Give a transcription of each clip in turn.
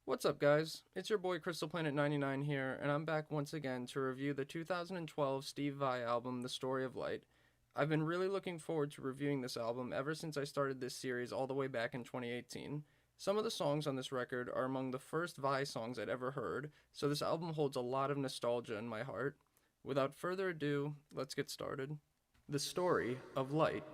What's up, guys? It's your boy Crystal Planet 99 here, and I'm back once again to review the 2012 Steve Vai album, The Story of Light. I've been really looking forward to reviewing this album ever since I started this series all the way back in 2018. Some of the songs on this record are among the first Vai songs I'd ever heard, so this album holds a lot of nostalgia in my heart. Without further ado, let's get started. The Story of Light.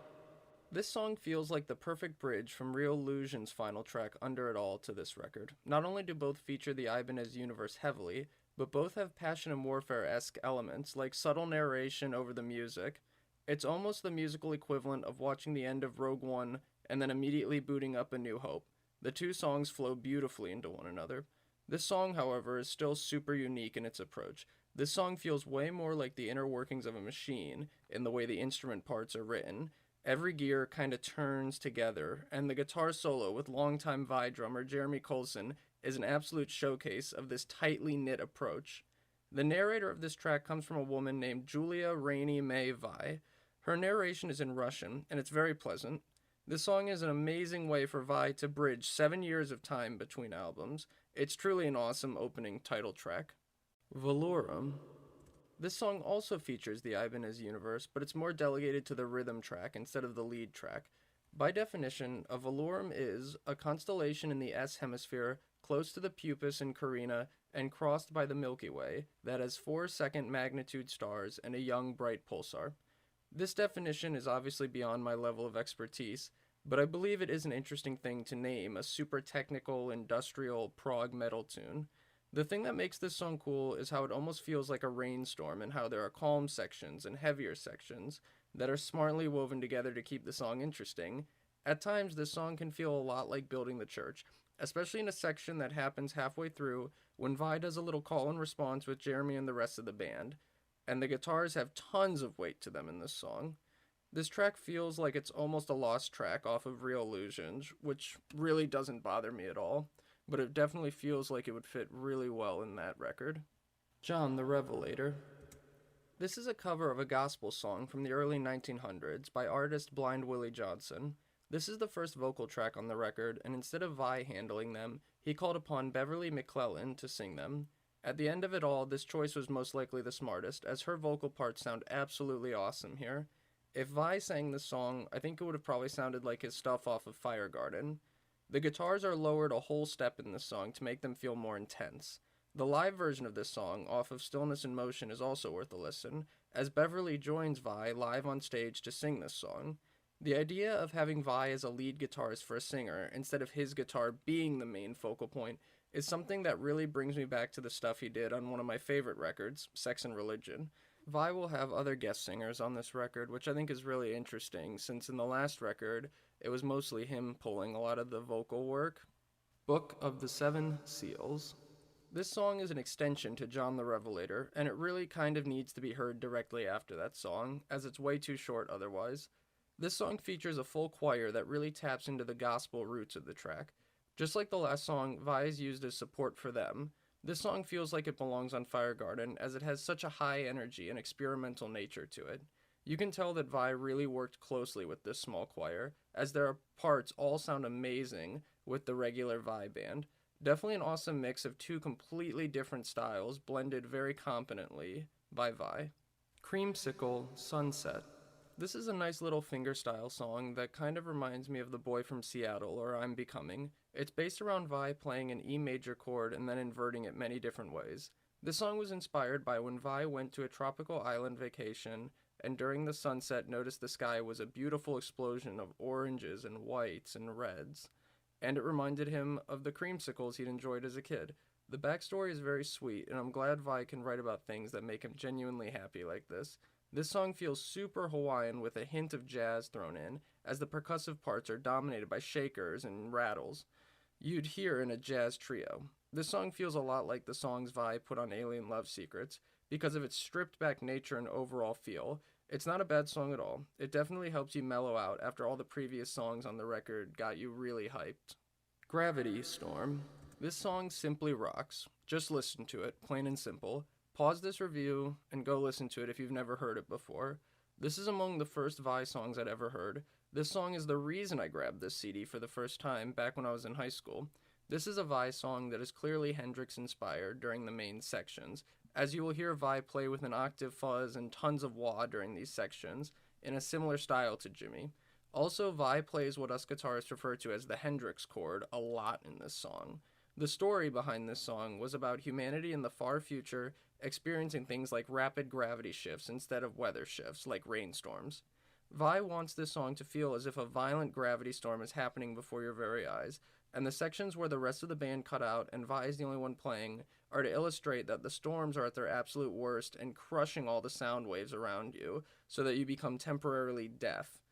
This song feels like the perfect bridge from Real Illusion's final track, Under It All, to this record. Not only do both feature the Ibanez universe heavily, but both have Passion and Warfare esque elements, like subtle narration over the music. It's almost the musical equivalent of watching the end of Rogue One and then immediately booting up A New Hope. The two songs flow beautifully into one another. This song, however, is still super unique in its approach. This song feels way more like the inner workings of a machine in the way the instrument parts are written. Every gear kind of turns together, and the guitar solo with longtime Vai drummer Jeremy Colson is an absolute showcase of this tightly knit approach. The narrator of this track comes from a woman named Julia Rainey May Vai. Her narration is in Russian, and it's very pleasant. This song is an amazing way for Vai to bridge 7 years of time between albums. It's truly an awesome opening title track. Valorum. This song also features the Ibanez universe, but it's more delegated to the rhythm track instead of the lead track. By definition, a velorum is a constellation in the S hemisphere close to the Puppis in Carina and crossed by the Milky Way that has 4 second magnitude stars and a young bright pulsar. This definition is obviously beyond my level of expertise, but I believe it is an interesting thing to name a super technical, industrial prog metal tune. The thing that makes this song cool is how it almost feels like a rainstorm and how there are calm sections and heavier sections that are smartly woven together to keep the song interesting. At times, this song can feel a lot like Building the Church, especially in a section that happens halfway through when Vai does a little call and response with Jeremy and the rest of the band, and the guitars have tons of weight to them in this song. This track feels like it's almost a lost track off of Real Illusions, which really doesn't bother me at all, but it definitely feels like it would fit really well in that record. John the Revelator. This is a cover of a gospel song from the early 1900s by artist Blind Willie Johnson. This is the first vocal track on the record, and instead of Vai handling them, he called upon Beverly McClellan to sing them. At the end of it all, this choice was most likely the smartest, as her vocal parts sound absolutely awesome here. If Vai sang this song, I think it would have probably sounded like his stuff off of Fire Garden. The guitars are lowered a whole step in this song to make them feel more intense. The live version of this song, off of Stillness in Motion, is also worth a listen, as Beverly joins Vai live on stage to sing this song. The idea of having Vai as a lead guitarist for a singer, instead of his guitar being the main focal point, is something that really brings me back to the stuff he did on one of my favorite records, Sex and Religion. Vai will have other guest singers on this record, which I think is really interesting, since in the last record, it was mostly him pulling a lot of the vocal work. Book of the Seven Seals. This song is an extension to John the Revelator, and it really kind of needs to be heard directly after that song, as it's way too short otherwise. This song features a full choir that really taps into the gospel roots of the track. Just like the last song, Vai is used as support for them. This song feels like it belongs on Fire Garden, as it has such a high energy and experimental nature to it. You can tell that Vai really worked closely with this small choir, as their parts all sound amazing with the regular Vai band. Definitely an awesome mix of two completely different styles blended very competently by Vai. Creamsicle Sunset. This is a nice little fingerstyle song that kind of reminds me of The Boy from Seattle or I'm Becoming. It's based around Vai playing an E major chord and then inverting it many different ways. This song was inspired by when Vai went to a tropical island vacation and during the sunset noticed the sky was a beautiful explosion of oranges and whites and reds, and it reminded him of the creamsicles he'd enjoyed as a kid. The backstory is very sweet, and I'm glad Vai can write about things that make him genuinely happy like this. This song feels super Hawaiian with a hint of jazz thrown in, as the percussive parts are dominated by shakers and rattles you'd hear in a jazz trio. This song feels a lot like the songs Vai put on Alien Love Secrets because of its stripped back nature and overall feel. It's not a bad song at all. It definitely helps you mellow out after all the previous songs on the record got you really hyped. Gravity Storm. This song simply rocks. Just listen to it, plain and simple. Pause this review and go listen to it if you've never heard it before. This is among the first Vai songs I'd ever heard. This song is the reason I grabbed this CD for the first time back when I was in high school. This is a Vi song that is clearly Hendrix inspired during the main sections, as you will hear Vi play with an octave fuzz and tons of wah during these sections, in a similar style to Jimmy. Also, Vi plays what us guitarists refer to as the Hendrix chord a lot in this song. The story behind this song was about humanity in the far future experiencing things like rapid gravity shifts instead of weather shifts, like rainstorms. Vi wants this song to feel as if a violent gravity storm is happening before your very eyes, and the sections where the rest of the band cut out and Vi is the only one playing are to illustrate that the storms are at their absolute worst and crushing all the sound waves around you so that you become temporarily deaf.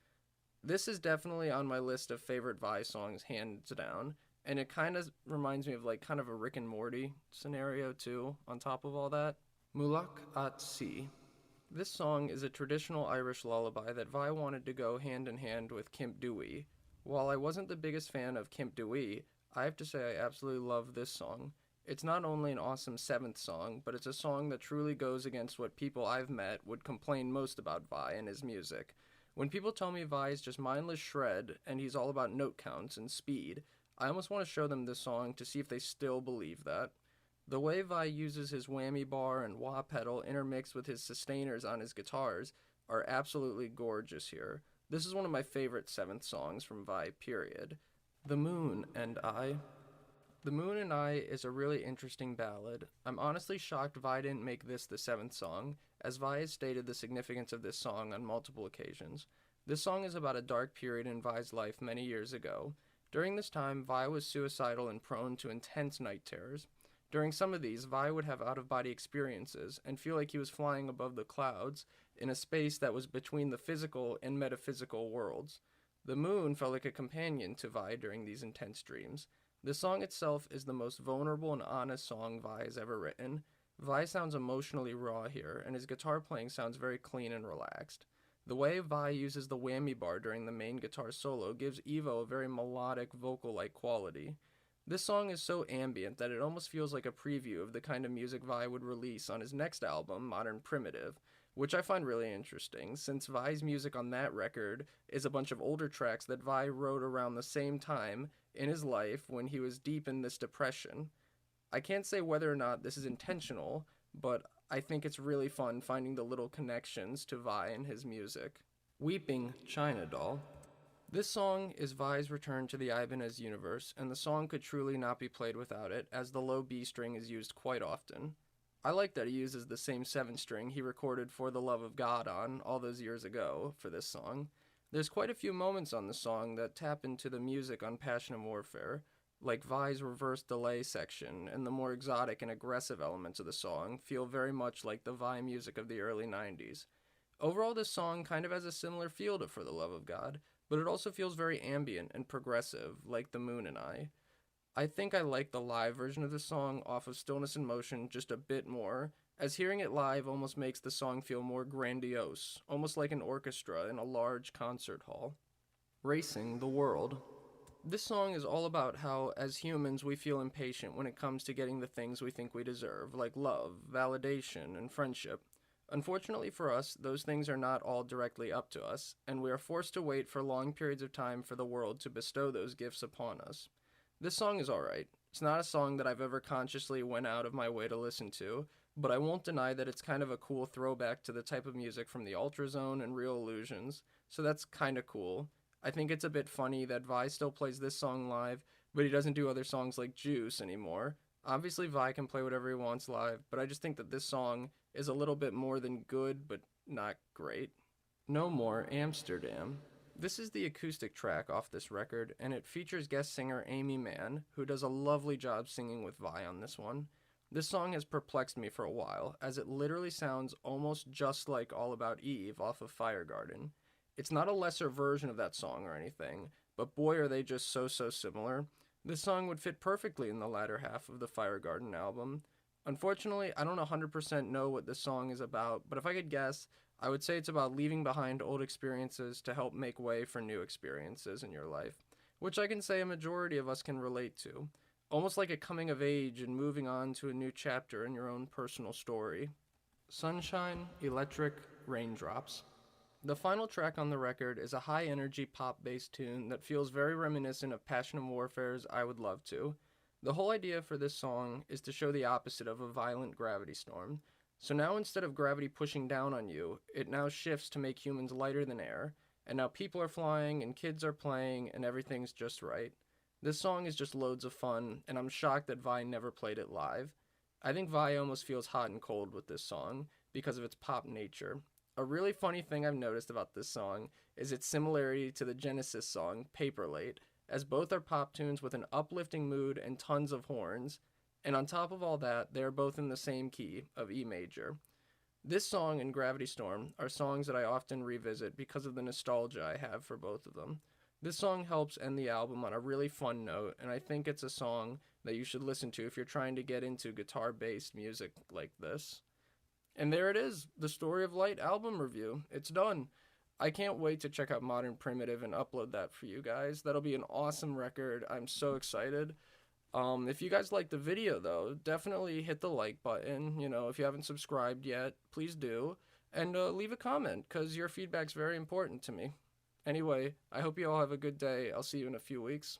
This is definitely on my list of favorite Vi songs, hands down, and it kind of reminds me of like kind of a Rick and Morty scenario too, on top of all that. Mulak at Sea. This song is a traditional Irish lullaby that Vi wanted to go hand in hand with Cimp Dewey. While I wasn't the biggest fan of Cimp Dewey, I have to say I absolutely love this song. It's not only an awesome seventh song, but it's a song that truly goes against what people I've met would complain most about Vi and his music. When people tell me Vi is just mindless shred and he's all about note counts and speed, I almost want to show them this song to see if they still believe that. The way Vi uses his whammy bar and wah pedal intermixed with his sustainers on his guitars are absolutely gorgeous here. This is one of my favorite seventh songs from Vi, period. The Moon and I. The Moon and I is a really interesting ballad. I'm honestly shocked Vi didn't make this the seventh song, as Vi has stated the significance of this song on multiple occasions. This song is about a dark period in Vi's life many years ago. During this time, Vi was suicidal and prone to intense night terrors. During some of these, Vi would have out-of-body experiences and feel like he was flying above the clouds in a space that was between the physical and metaphysical worlds. The moon felt like a companion to Vi during these intense dreams. The song itself is the most vulnerable and honest song Vi has ever written. Vi sounds emotionally raw here, and his guitar playing sounds very clean and relaxed. The way Vi uses the whammy bar during the main guitar solo gives Evo a very melodic, vocal-like quality. This song is so ambient that it almost feels like a preview of the kind of music Vi would release on his next album, Modern Primitive, which I find really interesting, since Vi's music on that record is a bunch of older tracks that Vi wrote around the same time in his life when he was deep in this depression. I can't say whether or not this is intentional, but I think it's really fun finding the little connections to Vi and his music. Weeping China Doll. This song is Vi's return to the Ibanez universe, and the song could truly not be played without it, as the low B string is used quite often. I like that he uses the same 7 string he recorded For the Love of God on all those years ago for this song. There's quite a few moments on the song that tap into the music on Passion and Warfare, like Vi's reverse delay section, and the more exotic and aggressive elements of the song feel very much like the Vi music of the early 90s. Overall, this song kind of has a similar feel to For the Love of God, but it also feels very ambient and progressive, like The Moon and I think I like the live version of the song off of Stillness in Motion just a bit more, as hearing it live almost makes the song feel more grandiose, almost like an orchestra in a large concert hall. Racing the World. This song is all about how, as humans, we feel impatient when it comes to getting the things we think we deserve, like love, validation, and friendship. Unfortunately for us, those things are not all directly up to us, and we are forced to wait for long periods of time for the world to bestow those gifts upon us. This song is alright. It's not a song that I've ever consciously went out of my way to listen to, but I won't deny that it's kind of a cool throwback to the type of music from the Ultrazone and Real Illusions, so that's kinda cool. I think it's a bit funny that Vi still plays this song live, but he doesn't do other songs like Juice anymore. Obviously Vi can play whatever he wants live, but I just think that this song is a little bit more than good, but not great. No More Amsterdam. This is the acoustic track off this record, and it features guest singer Amy Mann, who does a lovely job singing with Vi on this one. This song has perplexed me for a while, as it literally sounds almost just like All About Eve off of Fire Garden. It's not a lesser version of that song or anything, but boy are they just so similar. This song would fit perfectly in the latter half of the Fire Garden album. Unfortunately, I don't 100% know what this song is about, but if I could guess, I would say it's about leaving behind old experiences to help make way for new experiences in your life, which I can say a majority of us can relate to. Almost like a coming of age and moving on to a new chapter in your own personal story. Sunshine, Electric, Raindrops. The final track on the record is a high-energy pop-based tune that feels very reminiscent of Passion and Warfare's I Would Love To. The whole idea for this song is to show the opposite of a violent gravity storm. So now instead of gravity pushing down on you, it now shifts to make humans lighter than air, and now people are flying and kids are playing and everything's just right. This song is just loads of fun, and I'm shocked that Vi never played it live. I think Vi almost feels hot and cold with this song because of its pop nature. A really funny thing I've noticed about this song is its similarity to the Genesis song Paperlate, as both are pop tunes with an uplifting mood and tons of horns, and on top of all that, they are both in the same key of E major. This song and Gravity Storm are songs that I often revisit because of the nostalgia I have for both of them. This song helps end the album on a really fun note, and I think it's a song that you should listen to if you're trying to get into guitar based music like this. And there it is, the Story of Light album review. It's done. I can't wait to check out Modern Primitive and upload that for you guys. That'll be an awesome record. I'm so excited. If you guys like the video, though, definitely hit the like button. If you haven't subscribed yet, please do. And leave a comment, because your feedback's very important to me. Anyway, I hope you all have a good day. I'll see you in a few weeks.